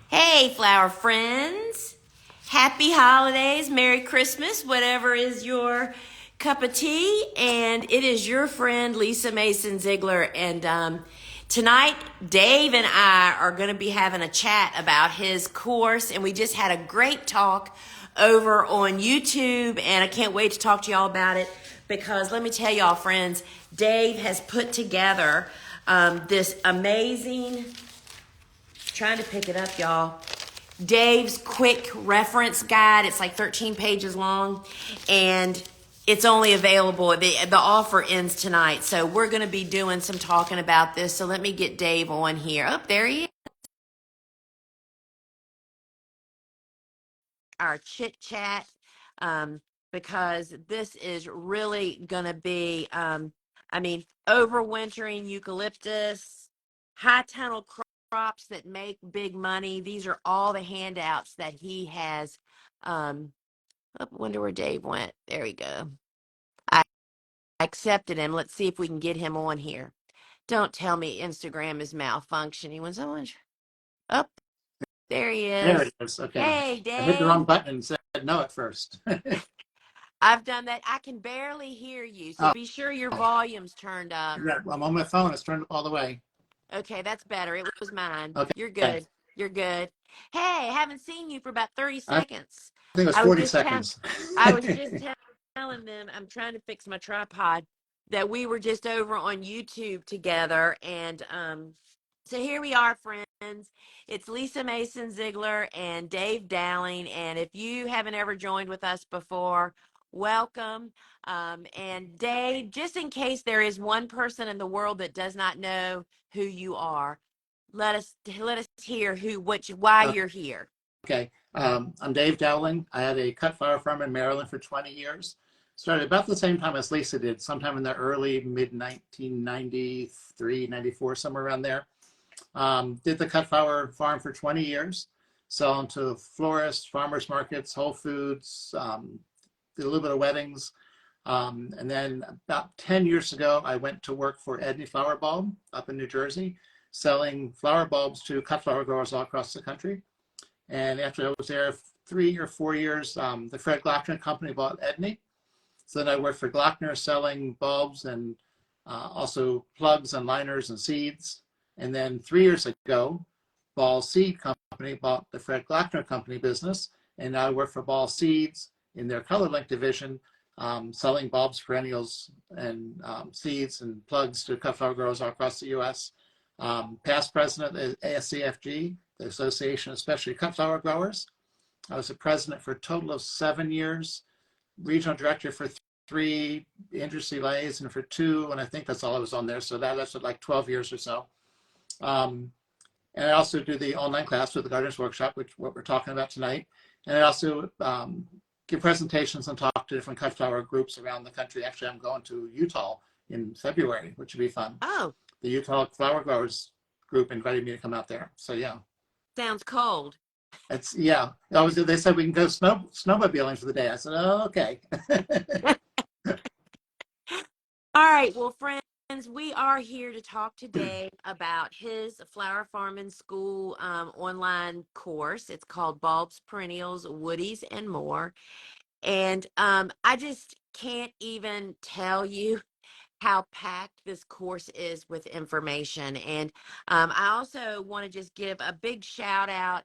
Hey, flower friends. Happy holidays, Merry Christmas, whatever is your cup of tea. And it is your friend, Lisa Mason Ziegler. And tonight, Dave and I are going to be having a chat about his course. And we just had a great talk over on YouTube. And I can't wait to talk to y'all about it because let me tell y'all, friends, Dave has put together this amazing, trying to pick it up, y'all. Dave's quick reference guide. It's like 13 pages long, and it's only available. The offer ends tonight, so we're going to be doing some talking about this. So let me get Dave on here. Oh, there he is. Our chit chat, um, because this is really going to be, overwintering eucalyptus, high tunnel crops that make big money. These are all the handouts that he has. I wonder where Dave went. There we go. I accepted him. Let's see if we can get him on here. Don't tell me Instagram is malfunctioning. When someone up, there he There is. it is. Okay. Hey, I hit the wrong Dave. button and said no at first. I've done that. I can barely hear you, so Oh, be sure your volume's turned up. yeah. I'm on my phone. It's turned up all the way. Okay, that's better. It was mine. Okay. You're I good. You're good. Hey, haven't seen you for about 30 think seconds. it was I was 40 just telling seconds. I was just telling them I'm trying to fix my tripod that we were just over on YouTube together and so here we are, friends. It's Lisa Mason Ziegler and Dave Dowling, and if you haven't ever joined with us before, welcome. And Dave, just in case there is one person in the world that does not know who you are, let us hear why you're here. Okay. I'm Dave Dowling. I had a cut flower farm in Maryland for 20 years. Started about the same time as Lisa did, sometime in the early mid 1993, 94, somewhere around there. Did the cut flower farm for 20 years, selling to florists, farmers markets, Whole Foods, did a little bit of weddings. And then about 10 years ago, I went to work for Edney Flower Bulb up in New Jersey, selling flower bulbs to cut flower growers all across the country. And after I was there 3 or 4 years, the Fred Glockner Company bought Edney. So then I worked for Glockner selling bulbs and also plugs and liners and seeds. And then 3 years ago, Ball Seed Company bought the Fred Glockner Company business. And now I work for Ball Seeds in their Color Link division, selling bulbs, perennials, and seeds and plugs to cut flower growers all across the U.S. Past president of ASCFG, the Association of Specialty Cut Flower Growers. I was the president for a total of 7 years, regional director for three, industry liaison for two, and I think that's all I was on there. So that's like 12 years or so. And I also do the online class with the Gardeners Workshop, which what we're talking about tonight. And I also give presentations and talk to different cut flower groups around the country. Actually, I'm going to Utah in February, which would be fun. Oh, The Utah Flower Growers group invited me to come out there. So yeah, sounds cold. it's yeah. They said we can go snowmobiling for the day. I said, oh, okay. All right, well, friends, we are here to talk today about his flower farming school online course. It's called Bulbs, Perennials, Woodies, and More. And I just can't even tell you how packed this course is with information. And I also want to just give a big shout out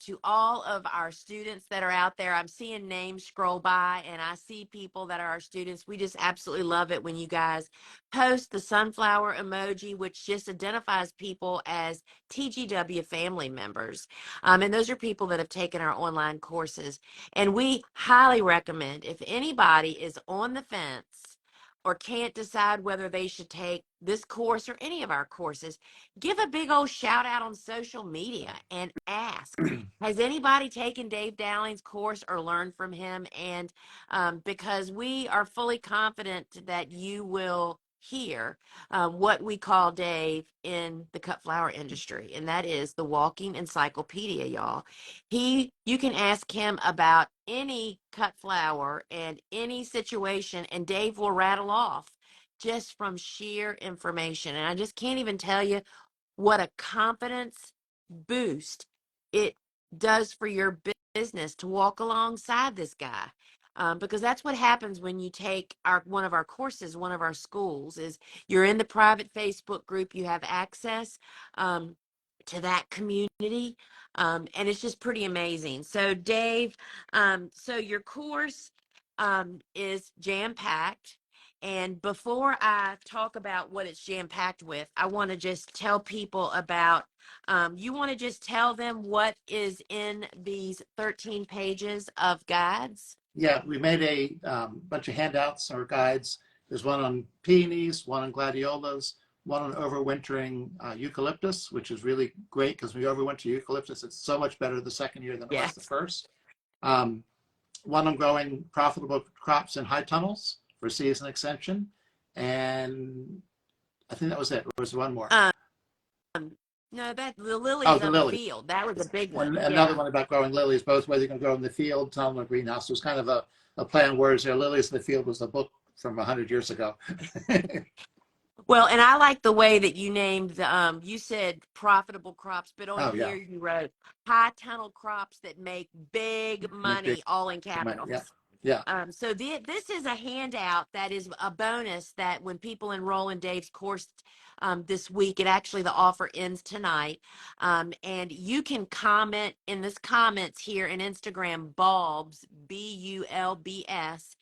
to all of our students that are out there. I'm seeing names scroll by and I see people that are our students. We just absolutely love it when you guys post the sunflower emoji, which just identifies people as TGW family members. And those are people that have taken our online courses. And we highly recommend if anybody is on the fence or can't decide whether they should take this course or any of our courses, give a big old shout out on social media and ask, has anybody taken Dave Dowling's course or learned from him? And because we are fully confident that you will hear what we call Dave in the cut flower industry, and that is the walking encyclopedia, y'all. You can ask him about any cut flower and any situation, and Dave will rattle off just from sheer information. And I just can't even tell you what a confidence boost it does for your business to walk alongside this guy. Because that's what happens when you take one of our courses, one of our schools, is you're in the private Facebook group, you have access to that community, and it's just pretty amazing. So Dave, so your course is jam-packed. And before I talk about what it's jam-packed with, I want to just tell people about, you want to just tell them what is in these 13 pages of guides? Yeah, we made a bunch of handouts or guides. There's one on peonies, one on gladiolas, one on overwintering eucalyptus, which is really great because when you overwinter eucalyptus, it's so much better the second year than it was the Yes. first. Um, one on growing profitable crops in high tunnels for season extension. And I think that was it. There was one more. Um, no, the Oh, lilies the of the lilies. field. That was a big one. And another Yeah. one about growing lilies, both whether you can grow in the field, tunnel, or greenhouse. It was kind of a play on words there. Lilies in the Field was a book from 100 years ago. Well, and I like the way that you named the, you said profitable crops, but on Oh, here yeah. you wrote high tunnel crops that make big Make big money, all in money. Yeah. capitals. Yeah. So this is a handout that is a bonus that when people enroll in Dave's course this week, the offer ends tonight. And you can comment in this comments here in Instagram, bulbs, BULBS,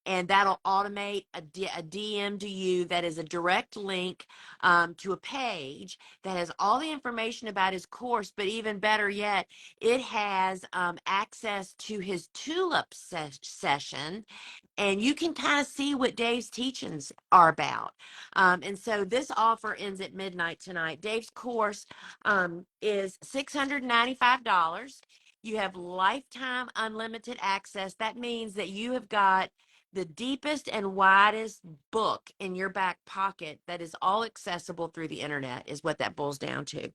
and that'll automate a DM to you that is a direct link to a page that has all the information about his course, but even better yet, it has access to his tulip session, and you can kind of see what Dave's teachings are about. And so this offer ends at midnight tonight. Dave's course is $695. You have lifetime unlimited access. That means that you have got the deepest and widest book in your back pocket that is all accessible through the internet, is what that boils down to.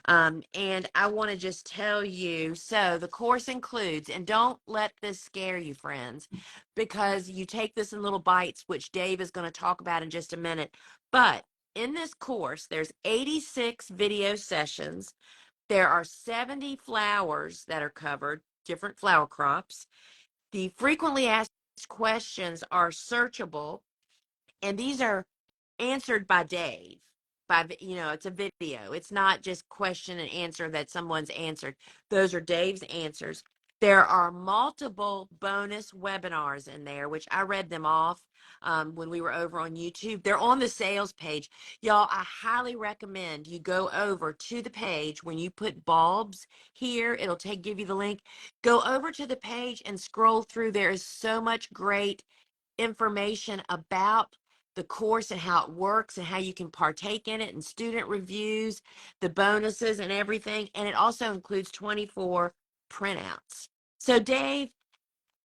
And I want to just tell you, so the course includes, and don't let this scare you, friends, because you take this in little bites, which Dave is going to talk about in just a minute. But in this course, there's 86 video sessions. There are 70 flowers that are covered, different flower crops. The frequently asked questions are searchable, and these are answered by Dave. It's a video. It's not just question and answer that someone's answered. Those are Dave's answers. There are multiple bonus webinars in there, which I read them off when we were over on YouTube. They're on the sales page. Y'all, I highly recommend you go over to the page. When you put bulbs here, it'll give you the link. Go over to the page and scroll through. There is so much great information about the course and how it works and how you can partake in it, and student reviews, the bonuses and everything. And it also includes 24 printouts. So Dave,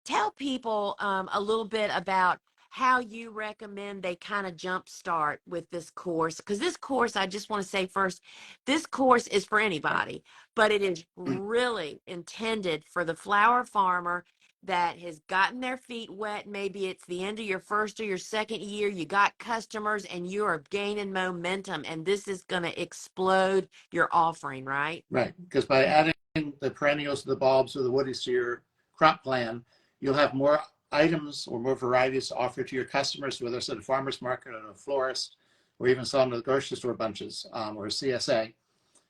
tell people a little bit about how you recommend they kind of jump start with this course, because this course, I just want to say first, this course is for anybody, but it is really intended for the flower farmer that has gotten their feet wet. Maybe it's the end of your first or your second year, you got customers and you are gaining momentum, and this is going to explode your offering, right? Right. Because by adding the perennials, the bulbs, or the woodies to your crop plan, you'll have more items or more varieties to offer to your customers, whether it's at a farmer's market or a florist, or even selling to the grocery store bunches or a CSA.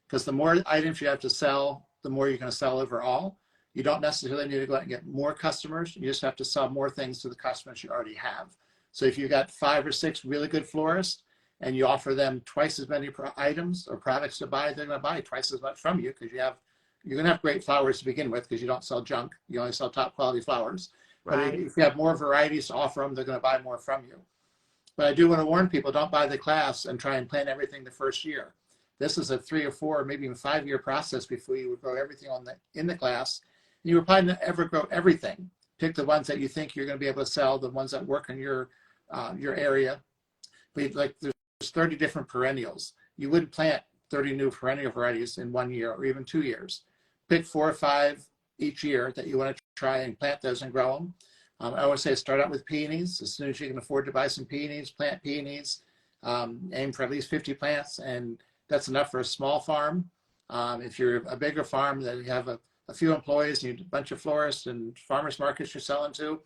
Because the more items you have to sell, the more you're going to sell overall. You don't necessarily need to go out and get more customers. You just have to sell more things to the customers you already have. So if you got 5 or 6 really good florists and you offer them twice as many items or products to buy, they're going to buy twice as much from you because you're going to have great flowers to begin with because you don't sell junk. You only sell top quality flowers. But Right. if you have more varieties to offer them, they're going to buy more from you. But I do want to warn people, don't buy the class and try and plan everything the first year. This is a 3 or 4, maybe even 5-year process before you would grow everything in the class. And you would probably not ever grow everything. Pick the ones that you think you're going to be able to sell, the ones that work in your area. But like there's 30 different perennials. You wouldn't plant 30 new perennial varieties in 1 year or even 2 years. Pick 4 or 5 each year that you want to try and plant those and grow them. I always say start out with peonies. As soon as you can afford to buy some peonies, plant peonies. Aim for at least 50 plants, and that's enough for a small farm. If you're a bigger farm that you have a few employees and you a bunch of florists and farmers markets you're selling to,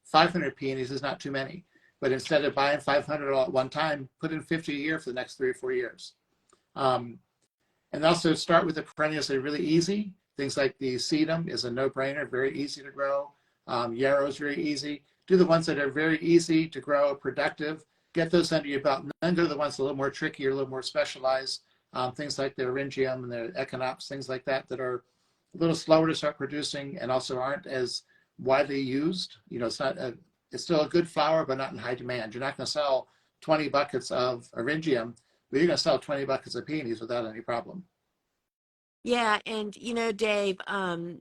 500 peonies is not too many. But instead of buying 500 all at one time, put in 50 a year for the next 3 or 4 years. Um, and also start with the perennials that are really easy. Things like the sedum is a no-brainer, very easy to grow. Yarrow is very easy. Do the ones that are very easy to grow, productive. Get those under your belt. And then go to the ones a little more tricky or a little more specialized. Things like the Eryngium and the Echinops, things like that, that are a little slower to start producing and also aren't as widely used. You know, it's still a good flower, but not in high demand. You're not going to sell 20 buckets of Eryngium, but you're going to sell 20 buckets of peonies without any problem. Yeah, and Dave, and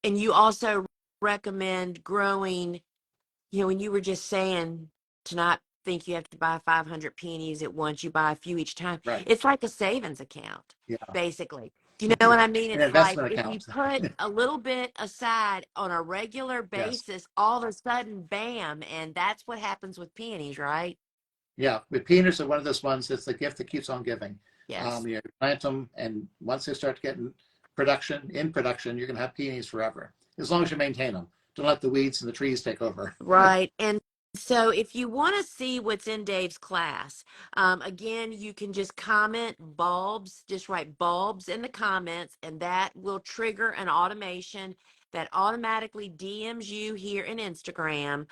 you also recommend growing, when you were just saying to not think you have to buy 500 peonies at once, you buy a few each time. Right. It's like a savings account, Yeah. basically. Do you know what I mean? An It's like investment if you account. put a little bit aside on a regular Yes. basis, all of a sudden, bam, and that's what happens with peonies, right? Yeah. But peanuts are one of those ones that's the gift that keeps on giving. Yes. You plant them, and once they start getting in production, you're going to have peonies forever, as long as you maintain them. Don't let the weeds and the trees take over. Right. And so if you want to see what's in Dave's class, again, you can just comment bulbs, just write bulbs in the comments, and that will trigger an automation that automatically DMs you here in Instagram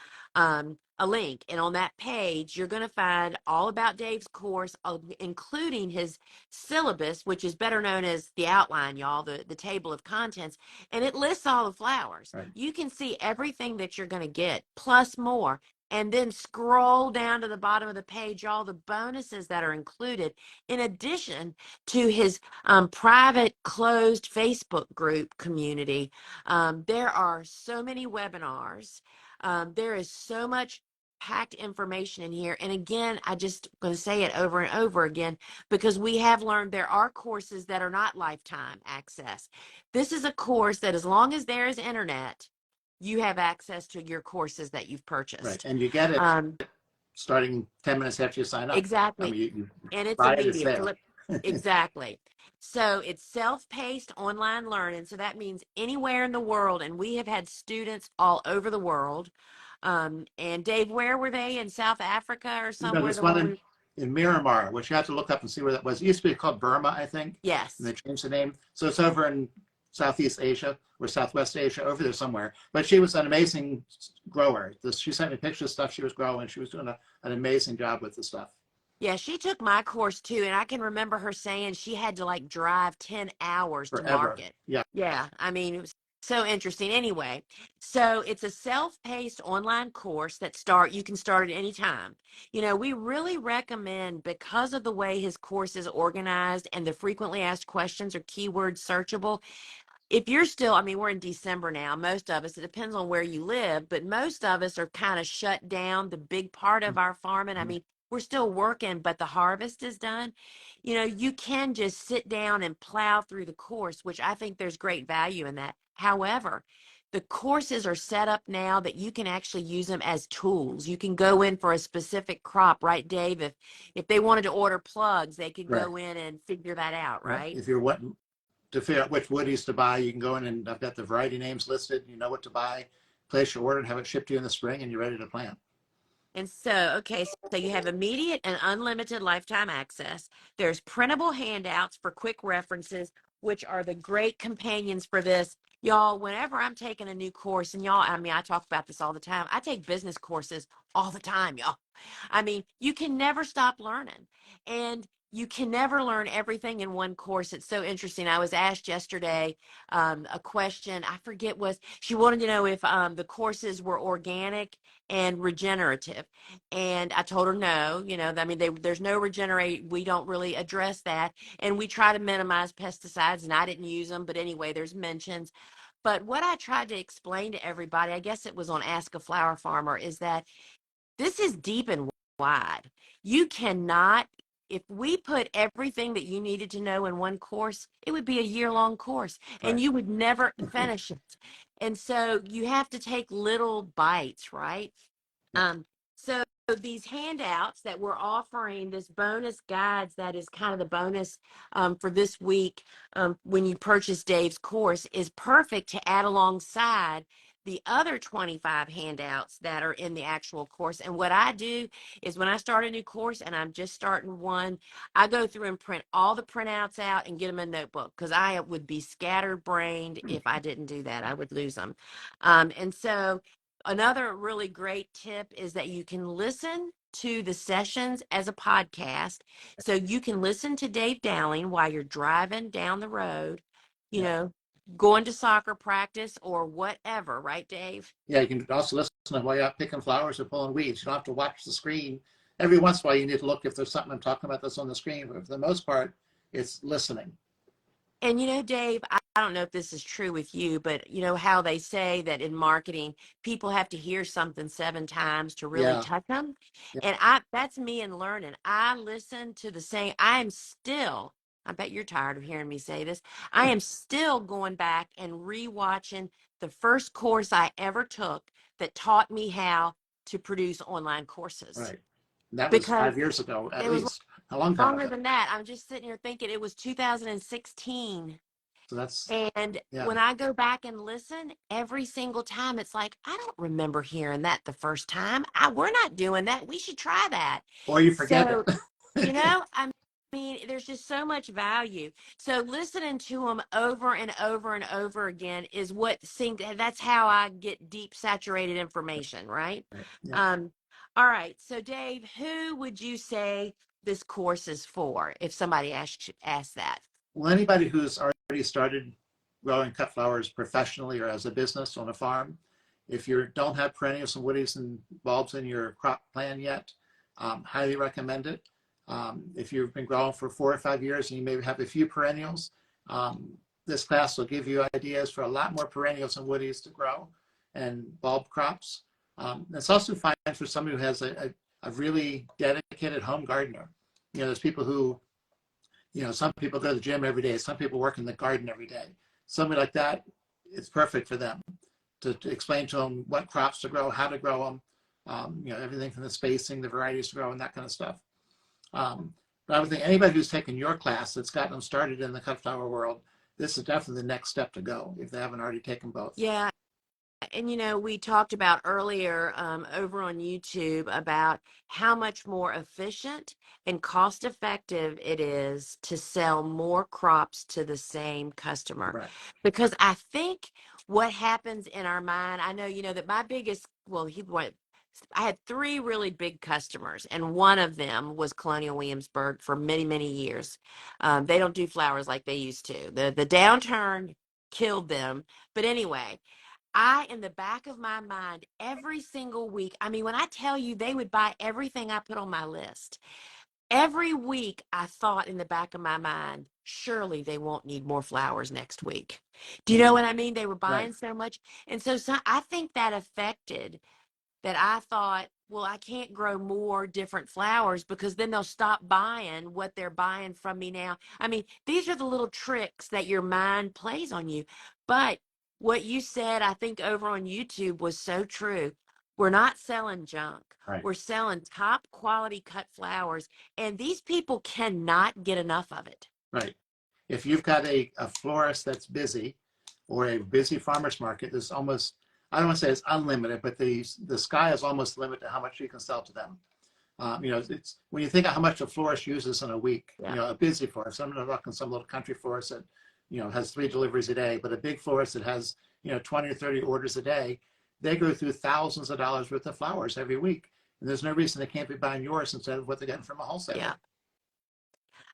a link. And on that page, you're going to find all about Dave's course, including his syllabus, which is better known as the outline, y'all, the table of contents, and it lists all the flowers. Right. You can see everything that you're going to get, plus more. And then scroll down to the bottom of the page, all the bonuses that are included, in addition to his private closed Facebook group community. There are so many webinars. There is so much packed information in here. And again, I just going to say it over and over again, because we have learned there are courses that are not lifetime access. This is a course that, as long as there is internet, you have access to your courses that you've Right. purchased. And you get it Um, starting 10 minutes after you sign up. I exactly. mean, you And it's buy it, it's immediate. So there. exactly. So it's self-paced online learning. So that means anywhere in the world. And we have had students all over the world. And Dave, where were they? In South Africa or somewhere? There's The one one we, in Miramar, which you have to look up and see where that was. It used to be called Burma, I think, and yes. they changed the name. So it's over in Southeast Asia or Southwest Asia, over there somewhere. But she was an amazing grower. She sent me pictures of stuff she was growing. She was doing an amazing job with the stuff. Yeah, she took my course too, and I can remember her saying she had to like drive 10 hours to Forever. market. Yeah. Yeah, I mean, it was so interesting. Anyway, so it's a self-paced online course you can start at any time. We really recommend, because of the way his course is organized and the frequently asked questions are keyword searchable. If you're still, I mean, we're in December now, most of us, it depends on where you live, but most of us are kind of shut down. The big part of our farming, I Mhm. mean, we're still working, but the harvest is done. You can just sit down and plow through the course, which I think there's great value in that. However, the courses are set up now that you can actually use them as tools. You can go in for a specific crop, right, Dave? If they wanted to order plugs, they could Right. go in and figure that out, Right. right? If you're wanting to figure out which woodies to buy, you can go in and I've got the variety names listed. You know what to buy, place your order and have it shipped to you in the spring and you're ready to plant. And so, okay, so you have immediate and unlimited lifetime access. There's printable handouts for quick references, which are the great companions for this. Y'all, whenever I'm taking a new course, and y'all, I mean, I talk about this all the time. I take business courses all the time, y'all. I mean, you can never stop learning. And you can never learn everything in one course. It's so interesting. I was asked yesterday a question. I forget was she wanted to know if the courses were organic and regenerative. And I told her no, I mean, there's no regenerate. We don't really address that. And we try to minimize pesticides, and I didn't use them. But anyway, there's mentions. But what I tried to explain to everybody, I guess it was on Ask a Flower Farmer, is that this is deep and wide. You cannot, if we put everything that you needed to know in one course, it would be a year-long course and Right. you would never finish it. And so you have to take little bites, right? Yeah. Um, so these handouts that we're offering, this bonus guides, that is kind of the bonus for this week, when you purchase Dave's course, is perfect to add alongside the other 25 handouts that are in the actual course. And what I do is, when I start a new course and I'm just starting one, I go through and print all the printouts out and get them in a notebook, because I would be scattered brained if I didn't do that. I would lose them. And so another really great tip is that you can listen to the sessions as a podcast. So you can listen to Dave Dowling while you're driving down the road, you Yeah. know, going to soccer practice or whatever, right, Dave? Yeah, you can also listen to while you're out picking flowers or pulling weeds. You don't have to watch the screen. Every once in a while, you need to look if there's something I'm talking about that's on the screen. But for the most part, it's listening. And Dave, I don't know if this is true with you, but you know how they say that in marketing, people have to hear something 7 times to really Yeah, touch them. yeah, And that's me in learning. I listen to the same, I bet you're tired of hearing me say this. I am still going back and rewatching the first course I ever took that taught me how to produce online courses, right. That was because 5 years ago, at it was least, a long time longer ago. than that. I'm just sitting here thinking it was 2016. So that's, And yeah. when I go back and listen, every single time, it's like, I don't remember hearing that the first time. We're not doing that. We should try that. Or you forget So, it. I mean, there's just so much value. So listening to them over and over and over again is that's how I get deep, saturated information, right? Right. Yeah. Um, all right. So Dave, who would you say this course is for if somebody asked that? Well, anybody who's already started growing cut flowers professionally or as a business on a farm, if you don't have perennials and woodies and bulbs in your crop plan yet, highly recommend it. If you've been growing for 4 or 5 years and you maybe have a few perennials, um, this class will give you ideas for a lot more perennials and woodies to grow and bulb crops. It's also fine for somebody who has a really dedicated home gardener. There's people who some people go to the gym every day. Some people work in the garden every day. Somebody like that, it's perfect for them to explain to them what crops to grow, how to grow them, everything from the spacing, the varieties to grow, and that kind of stuff. But I would think anybody who's taken your class that's gotten them started in the cut flower world, this is definitely the next step to go if they haven't already taken both. Yeah. And we talked about earlier over on YouTube about how much more efficient and cost effective it is to sell more crops to the same customer. Right. Because I think what happens in our mind, I know, that my biggest, well, I had 3 really big customers, and one of them was Colonial Williamsburg for many, many years. They don't do flowers like they used to. The downturn killed them. But anyway, in the back of my mind, every single week, I mean, when I tell you they would buy everything I put on my list, every week I thought in the back of my mind, surely they won't need more flowers next week. Do you know Mm, what I mean? They were right. buying so much. And so I think that affected that. I thought, well, I can't grow more different flowers because then they'll stop buying what they're buying from me now. I mean, these are the little tricks that your mind plays on you. But what you said, I think over on YouTube, was so true. We're not selling junk. Right. We're selling top quality cut flowers, and these people cannot get enough of it. Right. If you've got a florist that's busy or a busy farmer's market, there's almost, I don't want to say it's unlimited, but the sky is almost the limit to how much you can sell to them. It's when you think of how much a florist uses in a week, Yeah. a busy florist, I'm not talking some little country florist that, has 3 deliveries a day, but a big florist that has, 20 or 30 orders a day, they go through thousands of dollars worth of flowers every week. And there's no reason they can't be buying yours instead of what they're getting from a wholesaler. Yeah.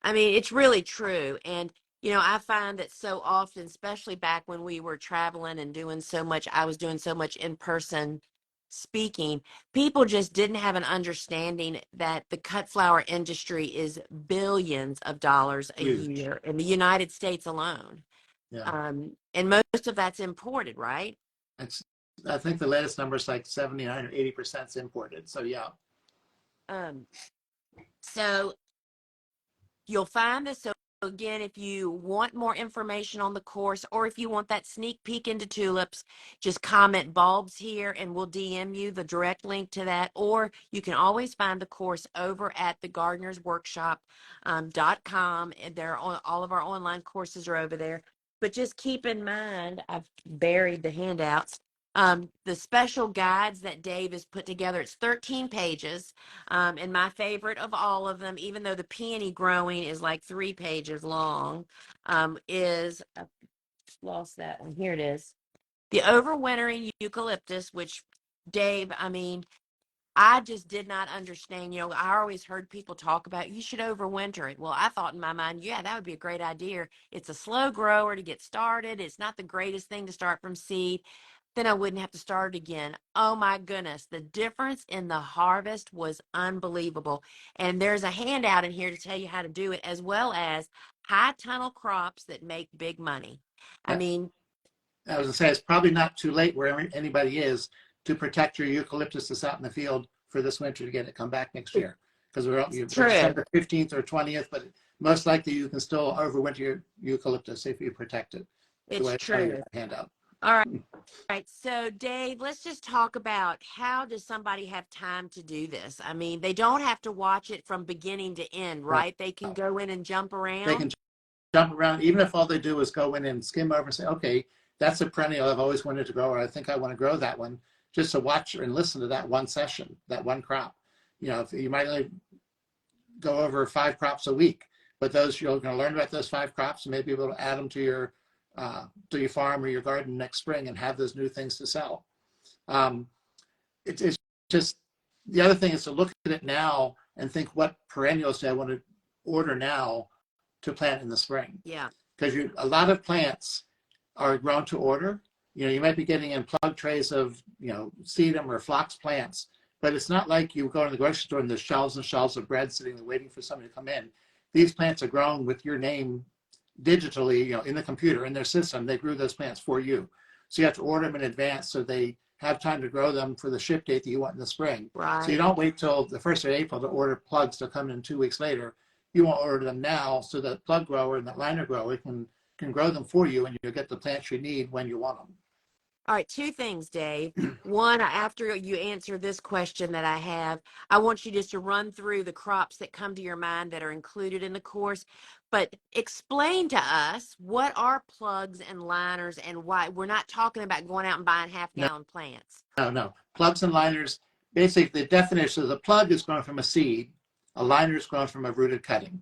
I mean, it's really true. And, I find that so often, especially back when we were traveling and I was doing so much in person speaking, people just didn't have an understanding that the cut flower industry is billions of dollars a Huge. year in the United States alone. Yeah. And most of that's imported, right? It's, I think the latest number is like 79 or 80% is imported. So yeah. Um, so you'll find this again, if you want more information on the course or if you want that sneak peek into tulips, just comment bulbs here and we'll DM you the direct link to that. Or you can always find the course over at the gardenersworkshop.com. And all of our online courses are over there. But just keep in mind, I've buried the handouts. The special guides that Dave has put together, it's 13 pages. And my favorite of all of them, even though the peony growing is like 3 pages long, is I lost that one. Here it is. The overwintering eucalyptus, which Dave, I mean, I just did not understand. You know, I always heard people talk about you should overwinter it. Well, I thought in my mind, yeah, that would be a great idea. It's a slow grower to get started. It's not the greatest thing to start from seed. Then I wouldn't have to start again. Oh my goodness, the difference in the harvest was unbelievable. And there's a handout in here to tell you how to do it, as well as high tunnel crops that make big money. I Yeah, mean, I was gonna say it's probably not too late wherever anybody is to protect your eucalyptus that's out in the field for this winter to get it come back next year. Because we're true. December 15th or 20th, but most likely you can still overwinter your eucalyptus if you protect it the It's way I your true. handout. All right. Right. So, Dave, let's just talk about how does somebody have time to do this? I mean, they don't have to watch it from beginning to end, Right. right? They can go in and jump They can around. jump around, even if all they do is go in and skim over and say, okay, that's a perennial I've always wanted to grow, or I think I want to grow that one, just to watch and listen to that one session, that one crop. You know, if you might only go over 5 crops a week, but those you're going to learn about those 5 crops and maybe be able to add them to your farm or your garden next spring and have those new things to sell. Um, it's just the other thing is to look at it now and think what perennials do I want to order now to plant in the spring, Yeah. because a lot of plants are grown to order. You know, you might be getting in plug trays of, sedum or phlox plants, but it's not like you go to the grocery store and there's shelves and shelves of bread sitting there waiting for somebody to come in. These plants are grown with your name digitally, in the computer, in their system. They grew those plants for you. So you have to order them in advance so they have time to grow them for the ship date that you want in the spring. So you Right. don't wait till the 1st of April to order plugs to come in 2 weeks later. You want to order them now so that plug grower and that liner grower can grow them for you, and you'll get the plants you need when you want them. All right, two things, Dave. One, after you answer this question that I have, I want you just to run through the crops that come to your mind that are included in the course, but explain to us what are plugs and liners and why. We're not talking about going out and buying half No, gallon plants. no. Plugs and liners, basically the definition is a plug is grown from a seed, a liner is grown from a rooted cutting.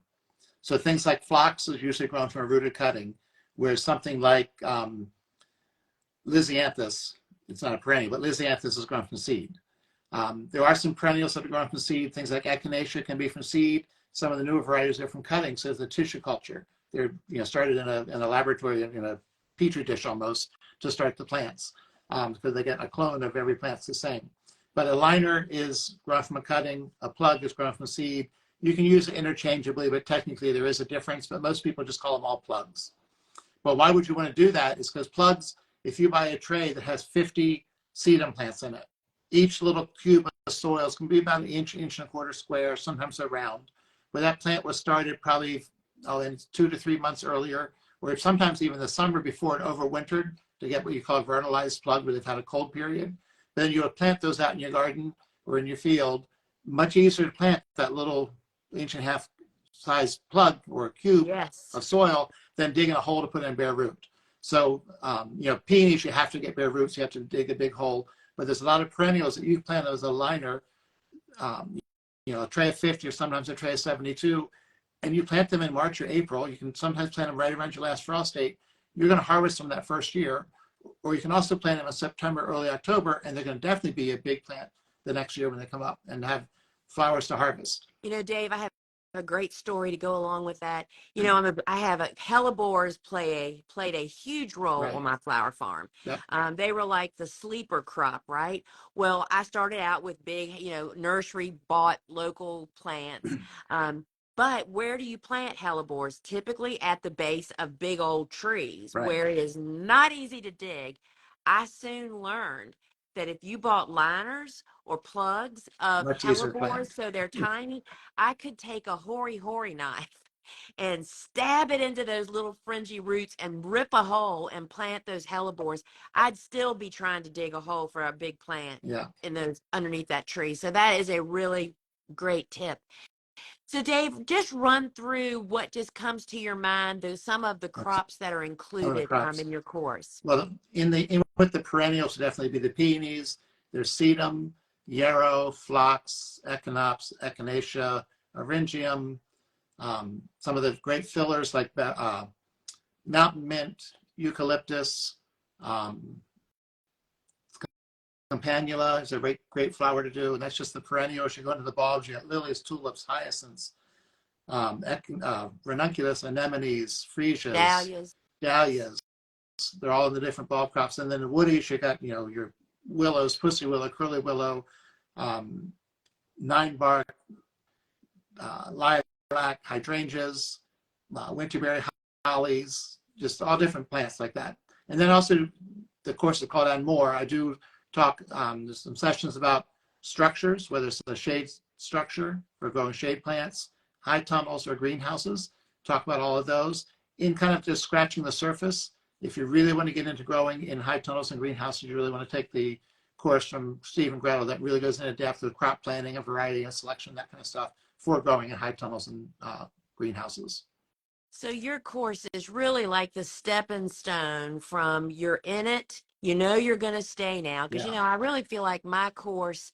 So things like phlox is usually grown from a rooted cutting, whereas something like Lisianthus, it's not a perennial, but Lisianthus is grown from seed. There are some perennials that are grown from seed. Things like echinacea can be from seed. Some of the newer varieties are from cuttings. So the tissue culture. They're started in a laboratory in a petri dish almost to start the plants, because they get a clone of every plant's the same. But a liner is grown from a cutting. A plug is grown from a seed. You can use it interchangeably, but technically there is a difference. But most people just call them all plugs. Well, why would you want to do that? Is because plugs, if you buy a tray that has 50 sedum plants in it, each little cube of soils can be about an inch, inch and a quarter square, sometimes they're round. Where that plant was started probably in 2 to 3 months earlier, or sometimes even the summer before it overwintered to get what you call a vernalized plug, where they've had a cold period. Then you would plant those out in your garden or in your field. Much easier to plant that little inch and a half size plug or a cube Yes. of soil than digging a hole to put in bare root. So, peonies, you have to get bare roots. You have to dig a big hole. But there's a lot of perennials that you plant as a liner, um, a tray of 50 or sometimes a tray of 72, and you plant them in March or April. You can sometimes plant them right around your last frost date. You're going to harvest them that first year. Or you can also plant them in September, early October, and they're going to definitely be a big plant the next year when they come up and have flowers to harvest. You know, Dave, I have a great story to go along with that. You know, I have a hellebores played a huge role on Right. my flower farm. Yep. They were like the sleeper crop, right? Well, I started out with big, nursery bought local plants. But where do you plant hellebores? Typically at the base of big old trees, Right. where it is not easy to dig. I soon learned that if you bought liners or plugs of Much easier to hellebores, plant. so they're tiny, I could take a hoary knife and stab it into those little fringy roots and rip a hole and plant those hellebores, I'd still be trying to dig a hole for a big plant Yeah. in those underneath that tree. So that is a really great tip. So Dave, just run through what just comes to your mind, some of the That's crops that are some of the included crops. in your course. Well, with the perennials would definitely be the peonies. There's sedum, yarrow, phlox, echinops, echinacea, eryngium. Some of the great fillers like mountain mint, eucalyptus, um, campanula is a great flower to do, and that's just the perennials. You go into the bulbs, you got lilies, tulips, hyacinths, ranunculus, anemones, freesias, Dahlias. dahlias. They're all in the different bulb crops. And then the woodies, you got, your willows, pussy willow, curly willow, um, nine bark, lilac, hydrangeas, winterberry hollies, just all different plants like that. And then also the course is called On More. I do talk, there's some sessions about structures, whether it's a shade structure for growing shade plants, high tunnels or greenhouses, talk about all of those in kind of just scratching the surface. If you really want to get into growing in high tunnels and greenhouses, you really want to take the course from Steve and Gretel that really goes into depth with crop planting and variety and selection, that kind of stuff for growing in high tunnels and greenhouses. So your course is really like the stepping stone from you're in it, you know you're going to stay now. Because, Yeah. I really feel like my course,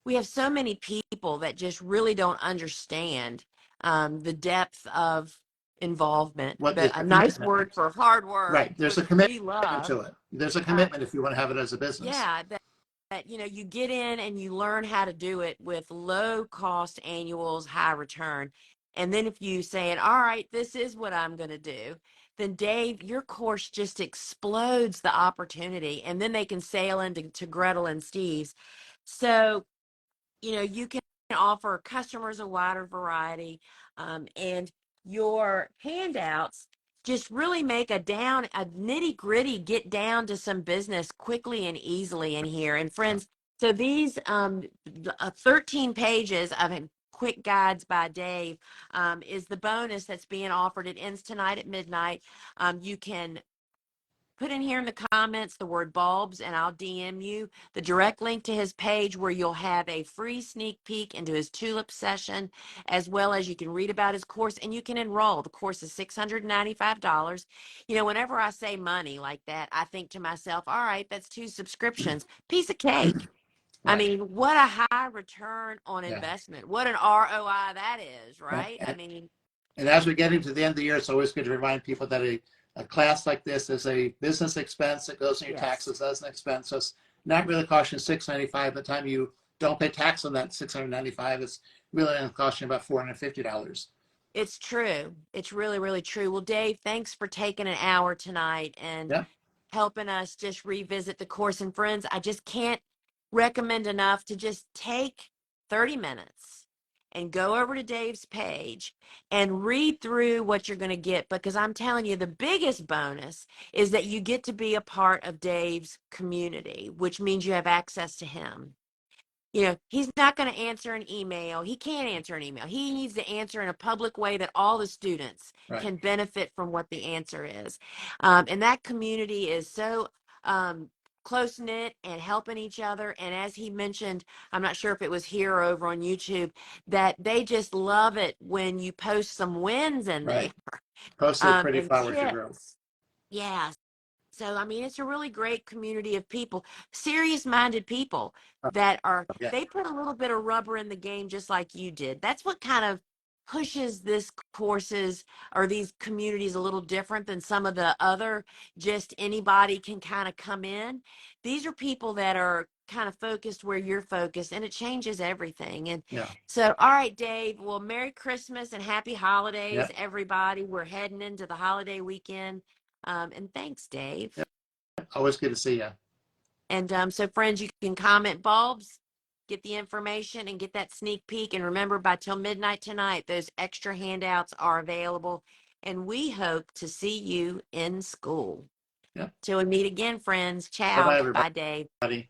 we have so many people that just really don't understand the depth of involvement. What But there's a a nice commitment. word for hard work, Right. There's a which commitment we love. to it. There's a Uh, commitment if you want to have it as a business. yeah, that you get in and you learn how to do it with low cost annuals, high return. And then if you say, all right, this is what I'm going to do, then Dave, your course just explodes the opportunity, and then they can sail into Gretel and Steve's. So you can offer customers a wider variety, and your handouts just really make a nitty gritty, get down to some business quickly and easily in here. And friends, so these 13 pages of quick guides by Dave is the bonus that's being offered. It ends tonight at midnight. You can put in here in the comments the word bulbs, and I'll DM you the direct link to his page where you'll have a free sneak peek into his tulip session, as well as you can read about his course and you can enroll. The course is $695. Whenever I say money like that, I think to myself, all right, that's 2 subscriptions, piece of cake. I Right. mean, what a high return on Yeah. investment. What an ROI that is, Right. right? I mean, And as we're getting to the end of the year, it's always good to remind people that a class like this is a business expense that goes in your yes. taxes as an expense. So it's not really costing you $695. By the time you don't pay tax on that $695, it's really going to cost you about $450. It's true. It's really, really true. Well, Dave, thanks for taking an hour tonight and Yeah. helping us just revisit the course. And friends, I just can't recommend enough to just take 30 minutes and go over to Dave's page and read through what you're going to get, because I'm telling you, the biggest bonus is that you get to be a part of Dave's community, which means you have access to him. He's not going to answer an email. He can't answer an email. He needs to answer in a public way that all the students Right. can benefit from what the answer is. And that community is so close knit and helping each other. And as he mentioned, I'm not sure if it was here or over on YouTube, that they just love it when you post some wins in there Right. Post the pretty and flowers you grow. tips. Yeah. So, I mean, it's a really great community of people, serious minded people that Yeah. they put a little bit of rubber in the game just like you did. That's what kind of pushes this courses or these communities a little different than some of the other, just anybody can kind of come in. These are people that are kind of focused where you're focused, and it changes everything. And Yeah. so, all right, Dave, well, Merry Christmas and Happy Holidays, Yeah. everybody. We're heading into the holiday weekend. And thanks, Yeah. Dave. Always good to see you. And so, friends, you can comment bulbs, get the information, and get that sneak peek. And remember, by till midnight tonight, those extra handouts are available. And we hope to see you in school. Yeah. Till we meet again, friends. Bye bye, Ciao. Bye, Dave. everybody.